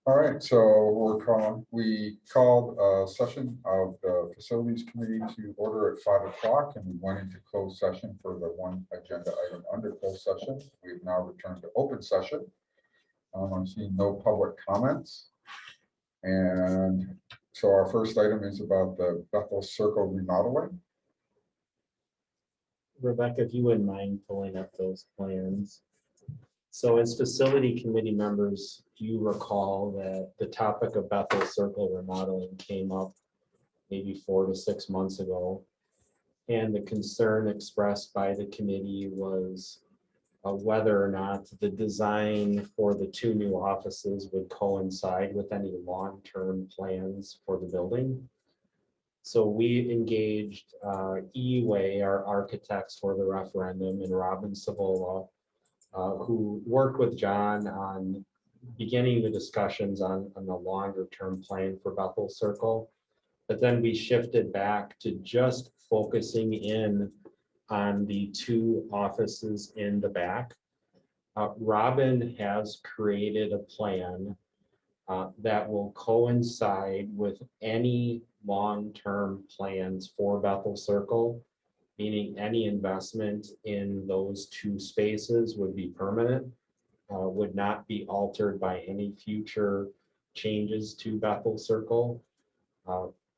All right, so we called a session of the facilities committee to order at 5 o'clock, and we went into closed session for the one agenda item under closed session. We've now returned to open session. I'm seeing no public comments. And so our first item is about the Bethel Circle remodeling. Rebecca, if you wouldn't mind pulling up those plans. So as facility committee members, you recall that the topic of Bethel Circle remodeling came up maybe 4 to 6 months ago. And the concern expressed by the committee was whether or not the design for the 2 new offices would coincide with any long-term plans for the building. So we engaged E-Way, our architects for the referendum, and Robin Savola, who worked with John on beginning the discussions on the longer term plan for Bethel Circle. But then we shifted back to just focusing in on the 2 offices in the back. Robin has created a plan that will coincide with any long-term plans for Bethel Circle, meaning any investment in those 2 spaces would be permanent, would not be altered by any future changes to Bethel Circle.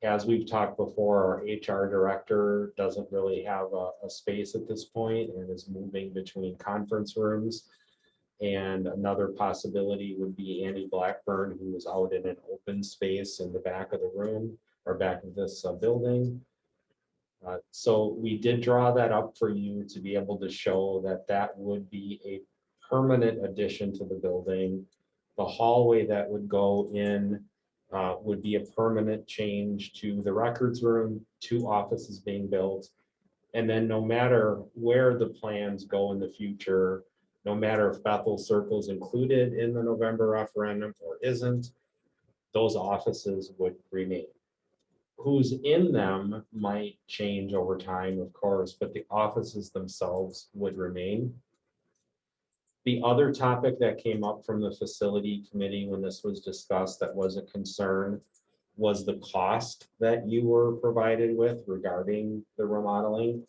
As we've talked before, our HR director doesn't really have a space at this point and is moving between conference rooms. And another possibility would be Andy Blackburn, who was out in an open space in the back of the room or back of this building. So we did draw that up for you to be able to show that that would be a permanent addition to the building. The hallway that would go in would be a permanent change to the records room, 2 offices being built. And then no matter where the plans go in the future, no matter if Bethel Circle is included in the November referendum or isn't, those offices would remain. Who's in them might change over time, of course, but the offices themselves would remain. The other topic that came up from the facility committee when this was discussed that was a concern was the cost that you were provided with regarding the remodeling.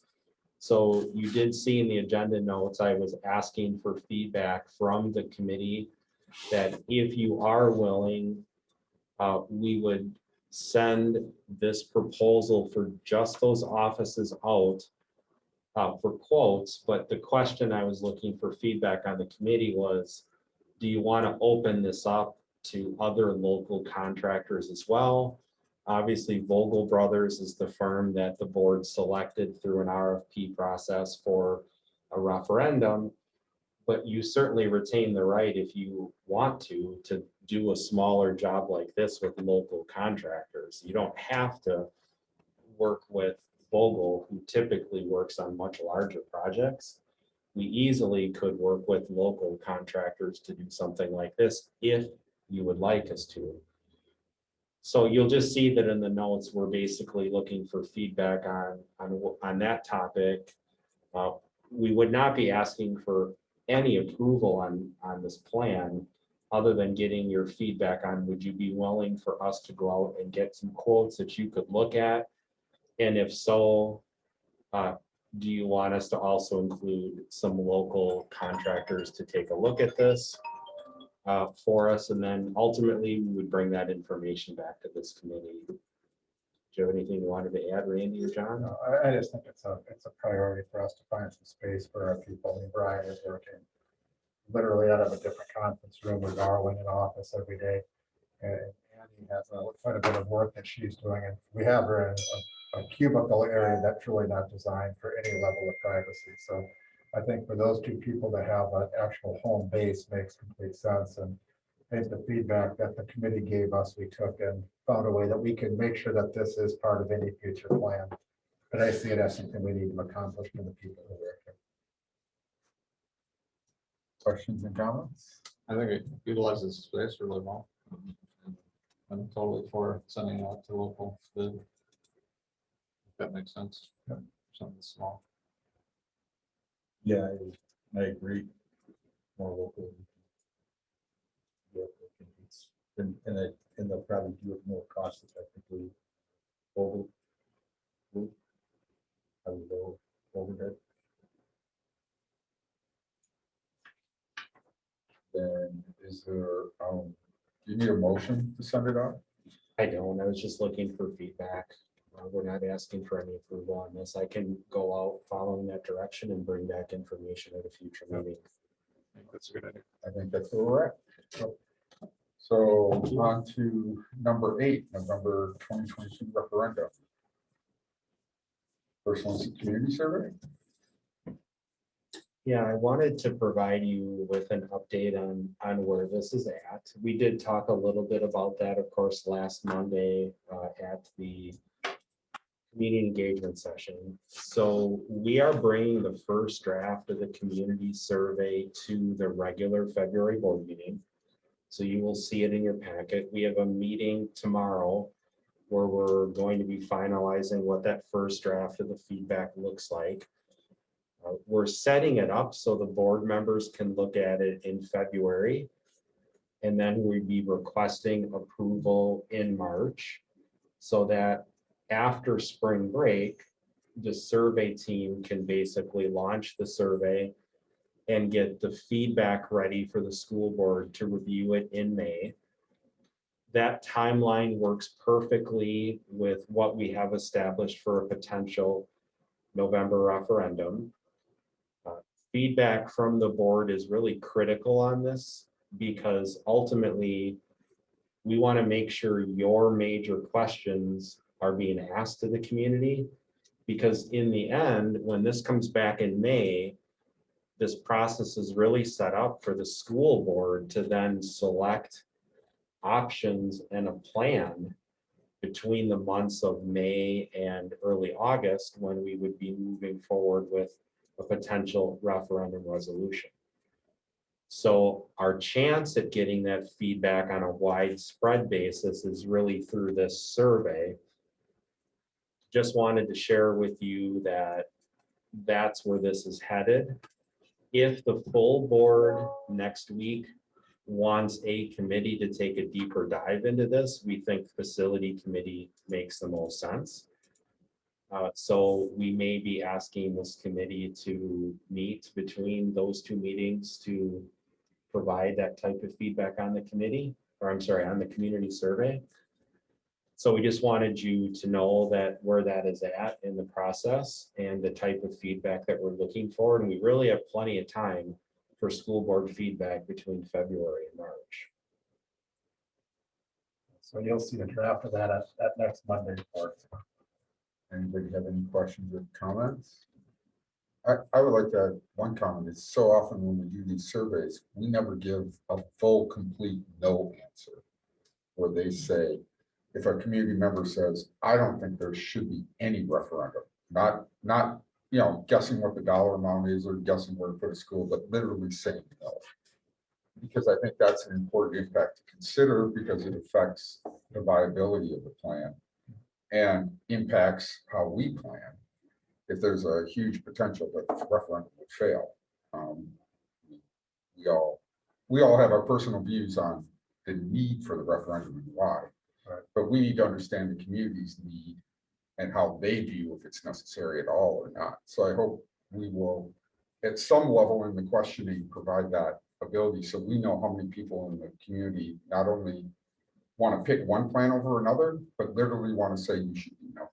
So you did see in the agenda notes, I was asking for feedback from the committee that if you are willing, we would send this proposal for just those offices out for quotes. But the question I was looking for feedback on the committee was, do you want to open this up to other local contractors as well? Obviously, Vogel Brothers is the firm that the board selected through an RFP process for a referendum, but you certainly retain the right, if you want to do a smaller job like this with local contractors. You don't have to work with Vogel, who typically works on much larger projects. We easily could work with local contractors to do something like this if you would like us to. So you'll just see that in the notes, we're basically looking for feedback on that topic. We would not be asking for any approval on this plan other than getting your feedback on, would you be willing for us to go out and get some quotes that you could look at? And if so, do you want us to also include some local contractors to take a look at this for us? And then ultimately we would bring that information back to this committee. Do you have anything you wanted to add, Randy or John? No, I just think it's a priority for us to find some space for our people. I mean, Brian is working literally out of a different conference room with Darwin in office every day. And Andy has quite a bit of work that she's doing. And we have her in a cubicle area that's really not designed for any level of privacy. So I think for those 2 people to have an actual home base makes complete sense. And I think the feedback that the committee gave us, we took and found a way that we can make sure that this is part of any future plan. But I see it as something we need to accomplish for the people who work here. Questions and comments? I think it utilizes space really well. I'm totally for sending it out to local bid. If that makes sense. Yeah. Something small. Yeah, I agree. More local. And they'll probably do it more cost effectively. Over. I would go over there. Then is there, do you need a motion to send it out? I don't, I was just looking for feedback. We're not asking for any approval on this. I can go out following that direction and bring back information at a future meeting. I think that's a good idea. I think that's where we're at. So on to number 8, November 2022 referendum. First one's the community survey. Yeah, I wanted to provide you with an update on where this is at. We did talk a little bit about that, of course, last Monday at the community engagement session. So we are bringing the first draft of the community survey to the regular February board meeting. So you will see it in your packet. We have a meeting tomorrow where we're going to be finalizing what that first draft of the feedback looks like. We're setting it up so the board members can look at it in February. And then we'd be requesting approval in March so that after spring break, the survey team can basically launch the survey and get the feedback ready for the school board to review it in May. That timeline works perfectly with what we have established for a potential November referendum. Feedback from the board is really critical on this because ultimately we want to make sure your major questions are being asked to the community, because in the end, when this comes back in May, this process is really set up for the school board to then select options and a plan between the months of May and early August, when we would be moving forward with a potential referendum resolution. So our chance at getting that feedback on a widespread basis is really through this survey. Just wanted to share with you that that's where this is headed. If the full board next week wants a committee to take a deeper dive into this, we think facility committee makes the most sense. So we may be asking this committee to meet between those two meetings to provide that type of feedback on the committee, or I'm sorry, on the community survey. So we just wanted you to know that where that is at in the process and the type of feedback that we're looking for. And we really have plenty of time for school board feedback between February and March. So you'll see a draft of that at next Monday report. Anybody have any questions or comments? I would like to add one comment. It's so often when we do these surveys, we never give a full, complete no answer. Where they say, if a community member says, I don't think there should be any referendum, not guessing what the dollar amount is or guessing where to put a school, but literally saying no. Because I think that's an important impact to consider, because it affects the viability of the plan and impacts how we plan. If there's a huge potential that the referendum would fail, we all have our personal views on the need for the referendum and why, right. But we need to understand the community's need and how they view if it's necessary at all or not. So I hope we will, at some level in the questioning, provide that ability so we know how many people in the community not only want to pick one plan over another, but literally want to say you should do nothing.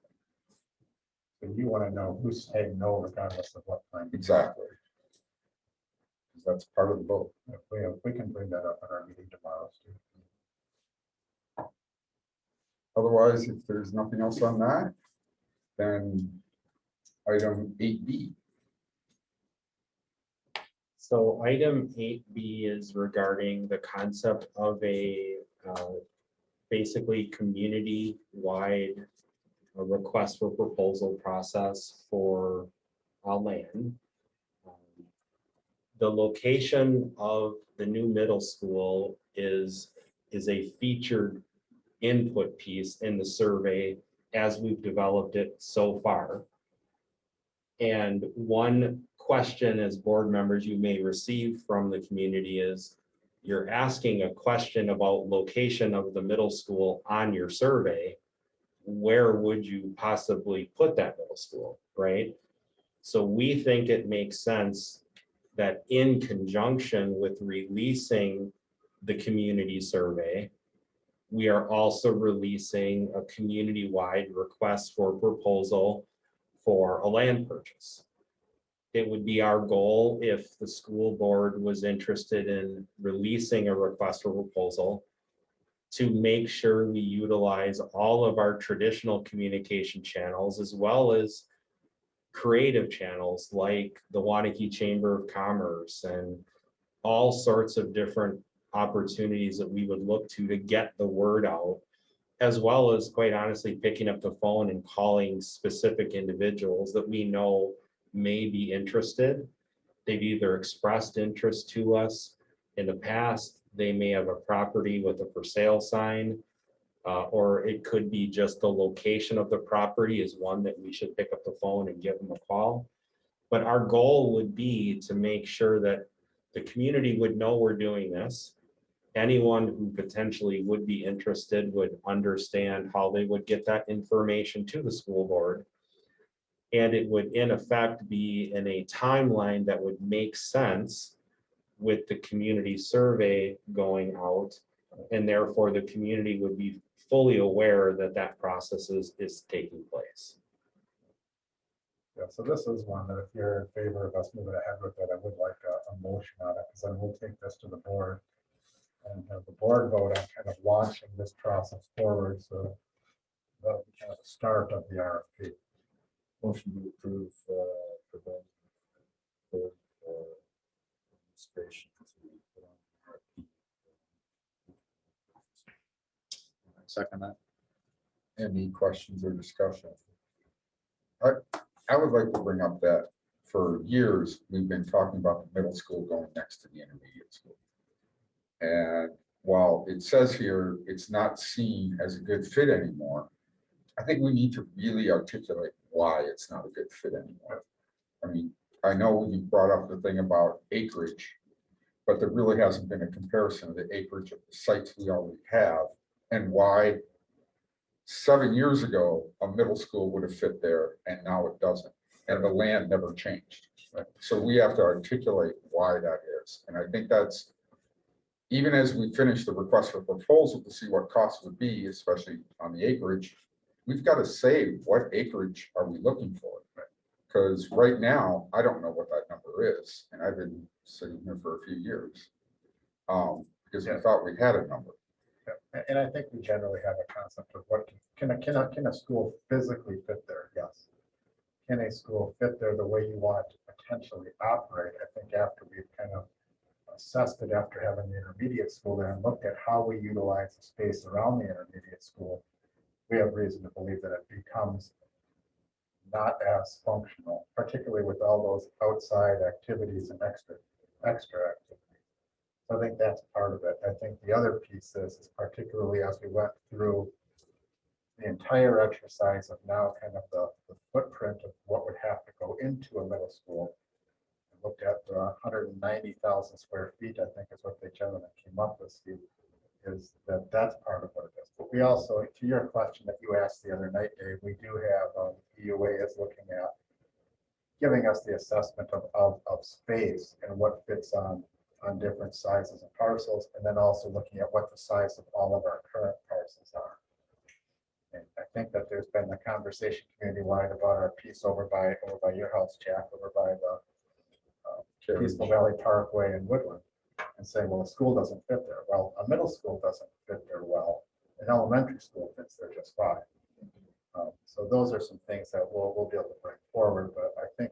So you want to know who's saying no regardless of what plan. Exactly. Because that's part of the vote. If we can bring that up at our meeting tomorrow, Steve. Otherwise, if there's nothing else on that, then item 8B. So item 8B is regarding the concept of a basically community-wide request for proposal process for land. The location of the new middle school is a featured input piece in the survey as we've developed it so far. And one question as board members you may receive from the community is, you're asking a question about location of the middle school on your survey, where would you possibly put that middle school, right? So we think it makes sense that in conjunction with releasing the community survey, we are also releasing a community-wide request for proposal for a land purchase. It would be our goal, if the school board was interested in releasing a request for proposal, to make sure we utilize all of our traditional communication channels as well as creative channels like the Waunakee Chamber of Commerce and all sorts of different opportunities that we would look to get the word out, as well as, quite honestly, picking up the phone and calling specific individuals that we know may be interested. They've either expressed interest to us in the past, they may have a property with a for sale sign, or it could be just the location of the property is one that we should pick up the phone and give them a call. But our goal would be to make sure that the community would know we're doing this. Anyone who potentially would be interested would understand how they would get that information to the school board. And it would in effect be in a timeline that would make sense with the community survey going out. And therefore the community would be fully aware that that process is taking place. Yeah, so this is one that if you're in favor of us moving ahead with it, I would like a motion on it, because then we'll take this to the board and have the board vote on kind of launching this process forward. So that'll be kind of the start of the RFP. Motion to approve, prevent for administration to put on RFP. Second that. Any questions or discussion? I would like to bring up that for years, we've been talking about the middle school going next to the intermediate school. And while it says here, it's not seen as a good fit anymore, I think we need to really articulate why it's not a good fit anymore. I mean, I know you brought up the thing about acreage, but there really hasn't been a comparison of the acreage of the sites we already have and why 7 years ago, a middle school would have fit there and now it doesn't. And the land never changed. Right? So we have to articulate why that is. And I think that's, even as we finish the request for proposal to see what costs would be, especially on the acreage, we've got to say what acreage are we looking for? Because right now, I don't know what that number is. And I've been sitting here for a few years because we thought we had a number. Yeah, and I think we generally have a concept of what can a school physically fit there? Yes. Can a school fit there the way you want it to potentially operate? I think after we've kind of assessed it after having the intermediate school there and looked at how we utilize the space around the intermediate school, we have reason to believe that it becomes not as functional, particularly with all those outside activities and extra activities. So I think that's part of it. I think the other piece is particularly as we went through the entire exercise of now kind of the footprint of what would have to go into a middle school. And looked at the 190,000 square feet, I think is what the gentleman came up with, Steve, is that's part of what it is. But we also, to your question that you asked the other night, Dave, we do have EUA is looking at giving us the assessment of space and what fits on different sizes of parcels, and then also looking at what the size of all of our current parcels are. And I think that there's been a conversation community-wide about our piece over by your house, Jack, over by the Peaceful Valley Parkway and Woodland, and saying, well, a school doesn't fit there. Well, a middle school doesn't fit there well. An elementary school fits there just fine. So those are some things that we'll be able to bring forward, but I think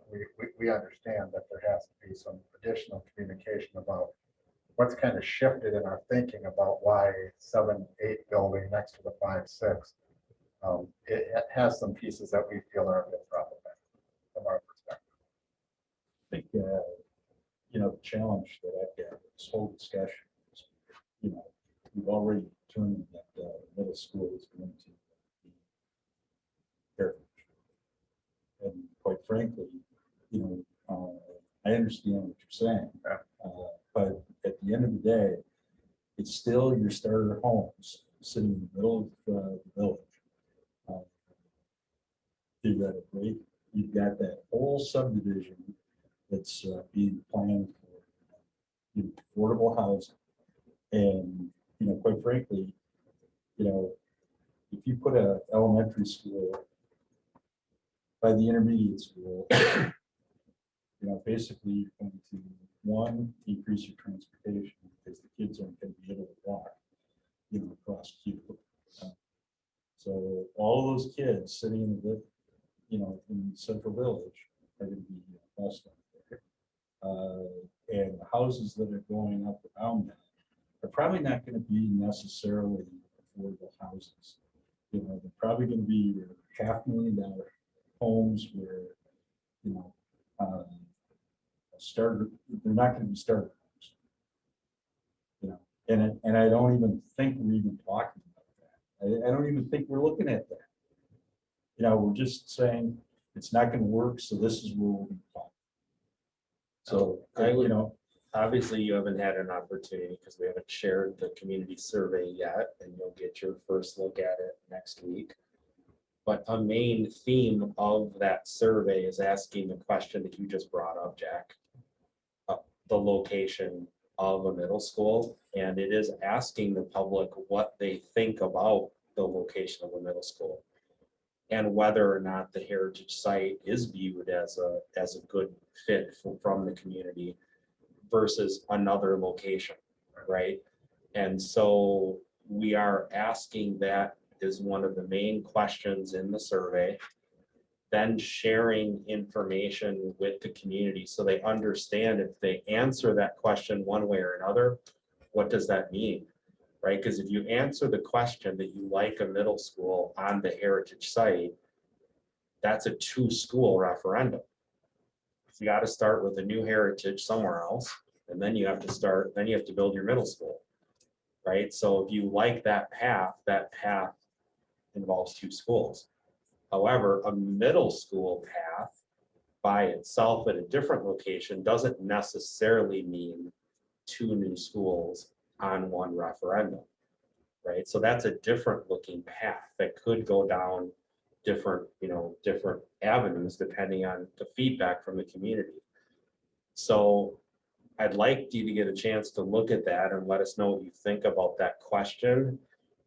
we understand that there has to be some additional communication about what's kind of shifted in our thinking about why 7-8 building next to the 5-6. It has some pieces that we feel are a bit problematic from our perspective. I think, the challenge that I've got with this whole discussion is, we've already determined that the middle school is going to be heritage. And quite frankly, I understand what you're saying, but at the end of the day, it's still your starter homes sitting in the middle of the village. Theoretically, you've got that whole subdivision that's being planned for affordable housing. And, quite frankly, if you put a elementary school by the intermediate school, basically you're going to, one, increase your transportation because the kids aren't going to be able to walk, across Q. So all those kids sitting in the, in Central Village are going to be bused up there. And the houses that are going up around that are probably not going to be necessarily affordable houses. They're probably going to be your $500,000 homes where, starter, they're not going to be starter homes. And I don't even think we're even talking about that. I don't even think we're looking at that. We're just saying it's not going to work, so this is where we're going to talk. So, I would, obviously you haven't had an opportunity because we haven't shared the community survey yet, and you'll get your first look at it next week. But a main theme of that survey is asking the question that you just brought up, Jack, the location of a middle school. And it is asking the public what they think about the location of a middle school and whether or not the heritage site is viewed as a good fit from the community versus another location, right? And so we are asking that is one of the main questions in the survey, then sharing information with the community so they understand if they answer that question one way or another, what does that mean, right? Because if you answer the question that you like a middle school on the heritage site, that's a 2-school referendum. You got to start with a new heritage somewhere else, and then you have to build your middle school, right? So if you like that path involves 2 schools. However, a middle school path by itself at a different location doesn't necessarily mean 2 new schools on one referendum, right? So that's a different looking path that could go down different avenues depending on the feedback from the community. So I'd like you to get a chance to look at that and let us know what you think about that question,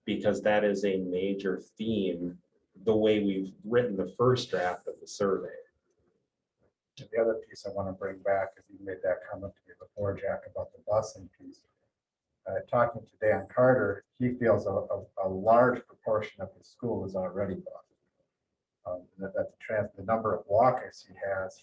because that is a major theme the way we've written the first draft of the survey. And the other piece I want to bring back is you made that comment to me before, Jack, about the busing piece. Talking to Dan Carter, he feels a large proportion of his school is already bused. The number of walkers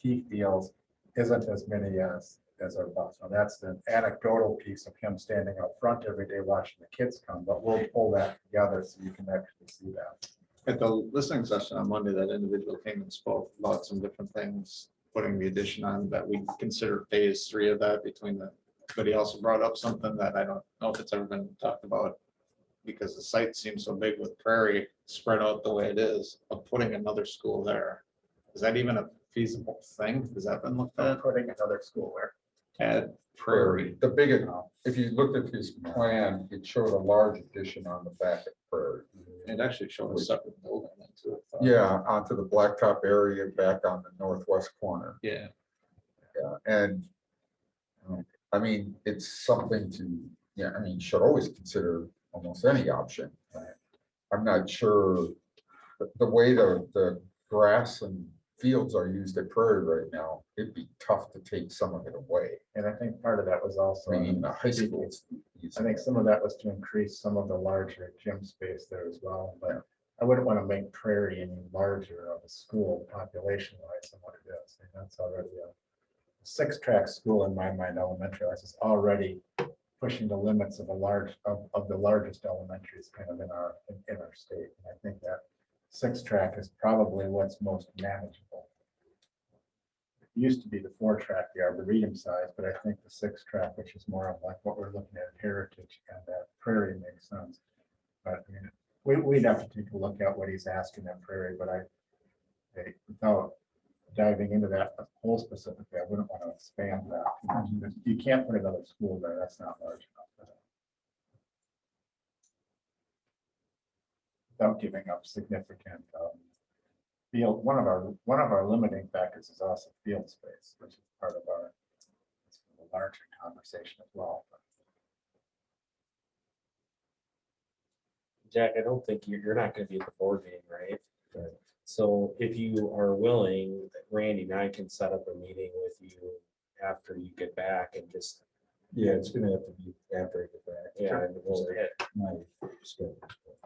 he feels isn't as many as are bused. Now that's the anecdotal piece of him standing up front every day watching the kids come, but we'll pull that together so you can actually see that. At the listening session on Monday, that individual came and spoke about some different things, putting the addition on that we consider phase 3 of that between the, but he also brought up something that I don't know if it's ever been talked about, because the site seems so big with Prairie spread out the way it is, of putting another school there. Is that even a feasible thing? Has that been looked at? Putting another school where? At Prairie. The big, if you looked at his plan, it showed a large addition on the back of Prairie. It actually showed a separate building into it. Yeah, onto the blacktop area back on the northwest corner. Yeah. Yeah, and I mean, it's something to, should always consider almost any option. I'm not sure the way the grass and fields are used at Prairie right now, it'd be tough to take some of it away. And I think part of that was also, I mean, the high school. I think some of that was to increase some of the larger gym space there as well, but I wouldn't want to make Prairie any larger of a school population wise than what it is. And that's already a 6-track school in my mind, elementary wise, is already pushing the limits of of the largest elementaries kind of in our state. And I think that 6-track is probably what's most manageable. It used to be the 4-track, the Arboretum size, but I think the 6-track, which is more of like what we're looking at Heritage and that Prairie makes sense. But I mean, we'd have to take a look at what he's asking at Prairie, but without diving into that whole specifically, I wouldn't want to expand that. You can't put another school there. That's not large enough. without giving up significant field. One of our limiting factors is also field space, which is part of our larger conversation as well. Jack, I don't think you're not gonna be at the board meeting, right? Right. So if you are willing, Randy and I can set up a meeting with you after you get back and just, Yeah, it's gonna have to be after I get back. yeah, and we'll hit. My schedule.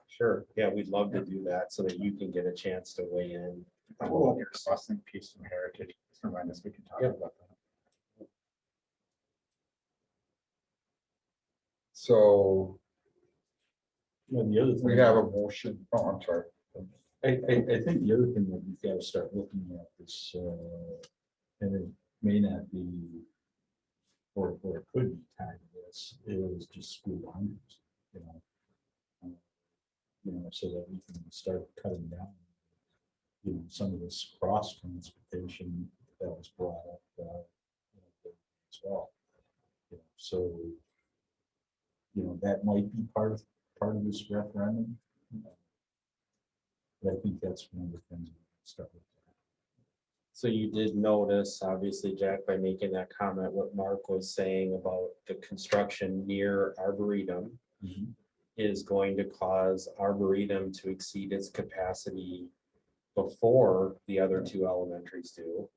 Sure, yeah, we'd love to do that so that you can get a chance to weigh in. Well, your crossing piece from heritage, just remind us, we can talk Yep. about that. So You know, the other thing. we have a motion. Oh, I'm sorry. I think the other thing that we've got to start looking at is, and it may not be, or it could be tied to this, is just school boundaries, you know. So that we can start cutting down, some of this cross transportation that was brought up as well. So, that might be part of this referendum. But I think that's one of the things we can start with. So you did notice, obviously, Jack, by making that comment, what Mark was saying about the construction near Arboretum is going to cause Arboretum to exceed its capacity before the other two elementaries do.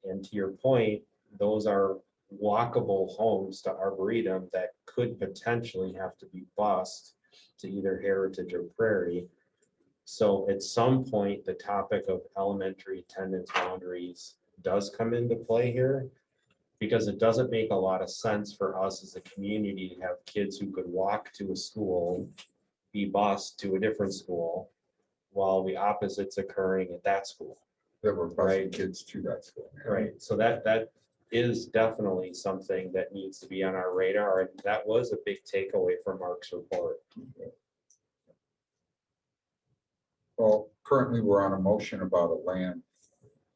And to your point, those are walkable homes to Arboretum that could potentially have to be bused to either Heritage or Prairie. So at some point, the topic of elementary attendance boundaries does come into play here, because it doesn't make a lot of sense for us as a community to have kids who could walk to a school be bused to a different school while the opposite's occurring at that school. There were busing Right. kids to that school. Right, so that is definitely something that needs to be on our radar, and that was a big takeaway from Mark's report. Well, currently, we're on a motion about a land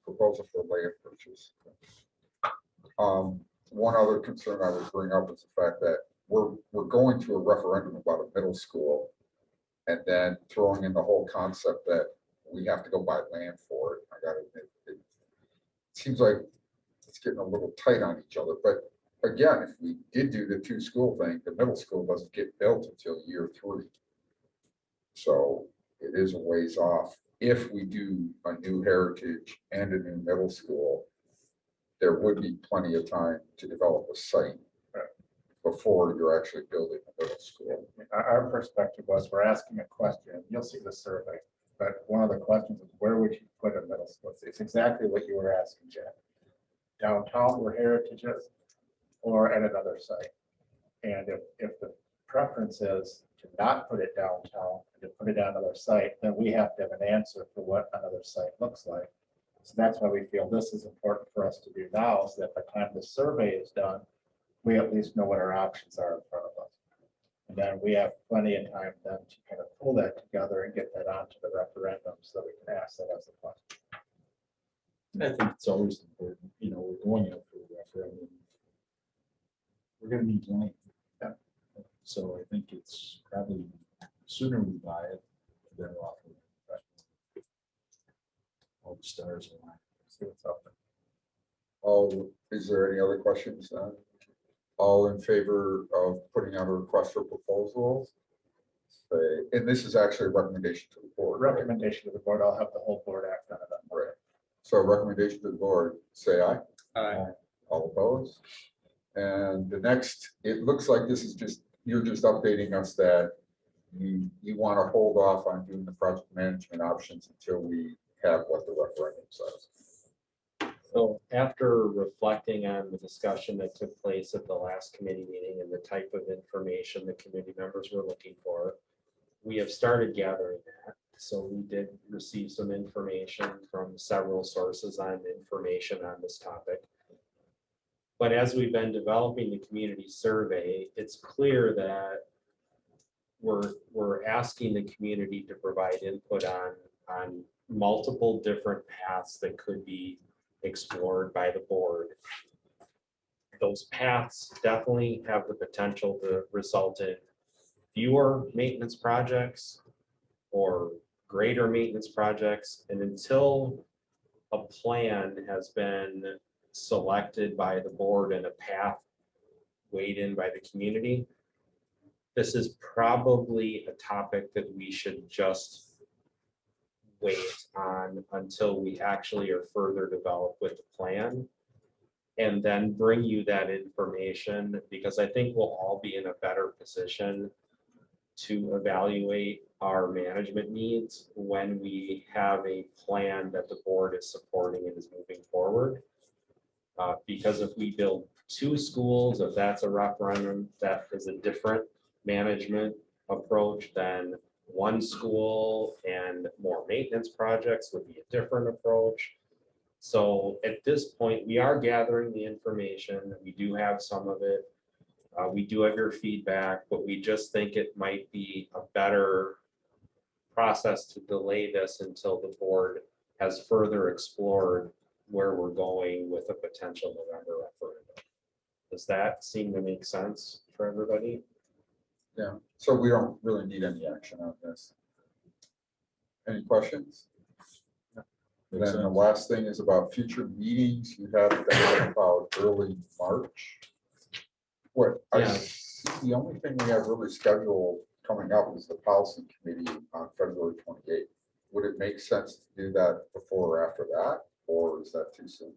proposal for land purchase. One other concern I would bring up is the fact that we're going to a referendum about a middle school, and then throwing in the whole concept that we have to go buy land for it. I gotta admit, it seems like it's getting a little tight on each other. But again, if we did do the two school thing, the middle school doesn't get built until year 3. So it is a ways off. If we do a new heritage and a new middle school, there would be plenty of time to develop a site before you're actually building a middle school. Our perspective was, we're asking a question, you'll see the survey, but one of the questions is, where would you put a middle school? It's exactly what you were asking, Jack. Downtown where heritage is, or at another site. And if the preference is to not put it downtown and to put it on another site, then we have to have an answer for what another site looks like. So that's why we feel this is important for us to do now, so that by the time the survey is done, we at least know what our options are in front of us. And then we have plenty of time then to kind of pull that together and get that onto the referendum so we can ask that as a question. And I think it's always important, we're going up for a referendum. We're gonna need land. Yeah. So I think it's probably sooner we buy it, the better off. All the stars align. See what's up there. Oh, is there any other questions? All in favor of putting out a request for proposals? And this is actually a recommendation to the board. right? Recommendation to the board, I'll have the whole board act on it. Right. So recommendation to the board, say aye. Aye. All opposed? And the next, it looks like this is just, you're just updating us that you want to hold off on doing the project management options until we have what the referendum says. So after reflecting on the discussion that took place at the last committee meeting and the type of information the committee members were looking for, we have started gathering that. So we did receive some information from several sources on information on this topic. But as we've been developing the community survey, it's clear that we're asking the community to provide input on multiple different paths that could be explored by the board. Those paths definitely have the potential to result in fewer maintenance projects or greater maintenance projects. And until a plan has been selected by the board and a path weighed in by the community, this is probably a topic that we should just wait on until we actually are further developed with the plan. And then bring you that information, because I think we'll all be in a better position to evaluate our management needs when we have a plan that the board is supporting and is moving forward. Because if we build 2 schools, if that's a referendum, that is a different management approach than 1 school, and more maintenance projects would be a different approach. So at this point, we are gathering the information. We do have some of it. We do have your feedback, but we just think it might be a better process to delay this until the board has further explored where we're going with a potential November referendum. Does that seem to make sense for everybody? Yeah, so we don't really need any action on this. Any questions? Then the last thing is about future meetings. You have that about early March. What, Yeah. the only thing we have really scheduled coming up is the policy committee on February 28th. Would it make sense to do that before or after that, or is that too soon?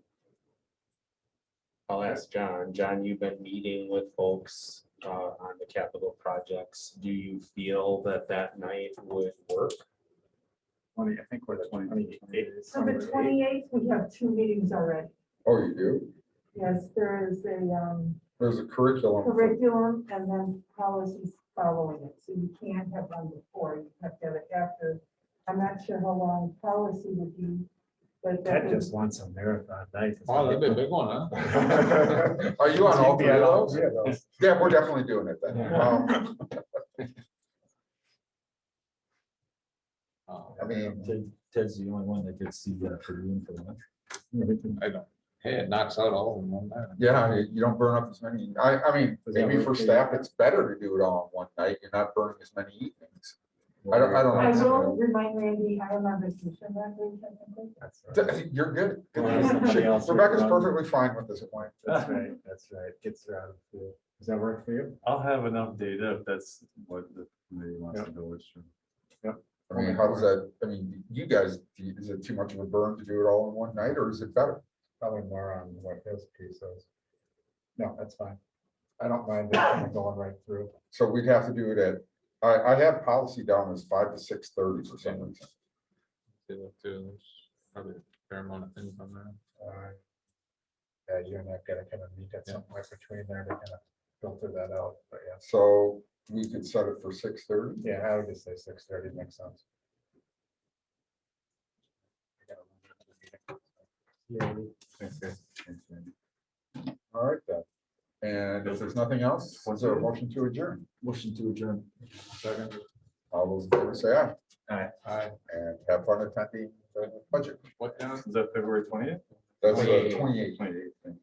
I'll ask John. John, you've been meeting with folks on the capital projects. Do you feel that that night would work? I think we're the 28th. So the 28th, we have 2 meetings already. Oh, you do? Yes, there is a There's a curriculum. curriculum and then policies following it. So you can't have one before, you have to have it after. I'm not sure how long policy would be, but that Ted would- just wants a marathon night. Oh, that'd be a big one, huh? Are you on all 3 of those? Yeah, those. Yeah, we're definitely doing it then. I mean, Ted's the only one that gets the per diem for lunch. I don't, hey, it knocks out all of them one night. yeah, you don't burn up as many. I mean, Does that maybe work for for you? staff, it's better to do it all in one night. You're not burning as many evenings. I don't I know. will remind Randy, I am on vacation that week, technically. That's right. You're good. Well, somebody else Rebecca's run. perfectly fine with this appointment. That's right, that's right. Gets her out of the field. Does that work for you? I'll have enough data if that's what the committee wants to go with. I mean, how does that, I mean, you guys, is it too much of a burn to do it all in one night, or is it better? Probably more on what his piece is. No, that's fine. I don't mind that kind of going right through. So we'd have to do it at, I have policy down as 5 to 6:30 for some reason. There's probably a fair amount of things on there. Yeah, you and I've got to kind of meet at some point between there to kind of filter that out, but yeah. So we could set it for 6:30. Yeah, I would just say 6:30 makes sense. Yeah. All right then. And if there's nothing else, was there a motion to adjourn? Motion to adjourn. Second. All those in favor say aye. Aye. And have fun attending the budget. What, is that February 20th? That's 28th. 28. 28th.